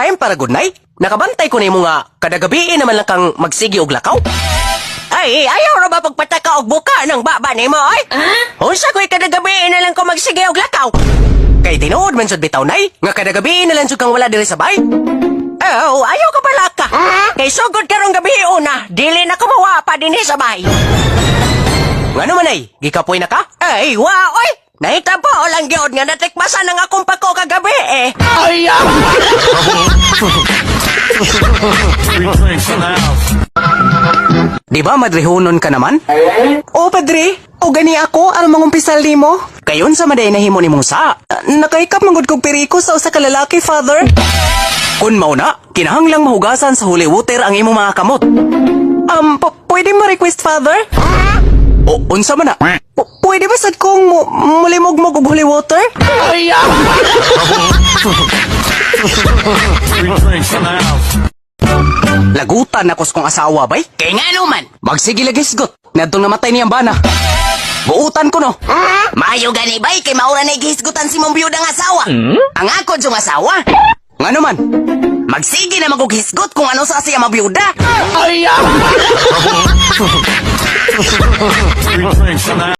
time para good night. Nakabantay ko nimo nga kada gabi naman lang kang magsigi og lakaw. Ay, ayaw ra ba pagpataka og buka ng baba nimo ay? Unsa ko'y kada gabi na lang ko magsigi og lakaw? Kay tinuod man sud bitaw nay, nga kada gabi na lang sud kang wala diri sa bay. Oh, ayaw ka pala ka. Kay sugod karong gabi una, dili na kumawa pa dinhi sa bay. Ngano man ay, gikapoy na ka? Ay, oy! Nahitabo lang gyud nga natikmasan ang akong pako kagabi eh. Ay, Di ba madrihunon ka naman? O padre, o gani ako, ano mangumpisal nimo? Kayon sa maday nahimo nimong sa. Nakaikap manggod kog piriko sa usa ka lalaki, father. Kun mao na, kinahanglang mahugasan sa holy water ang imong mga kamot. Pwede mo request, father? O, unsa man na? Pwede ba sad kong mulimog-mog og holy water? ay, Lagutan ako sa kong asawa, bay? Kay nga naman, magsige lagisgot. Nadtong namatay niyang bana. Buutan ko no. Maayo gani bay, kay maura na igihisgutan si mong biyudang asawa. Ang ako yung asawa. Nga naman, Magsige na magughisgot kung ano sa siya mabiyuda. ay,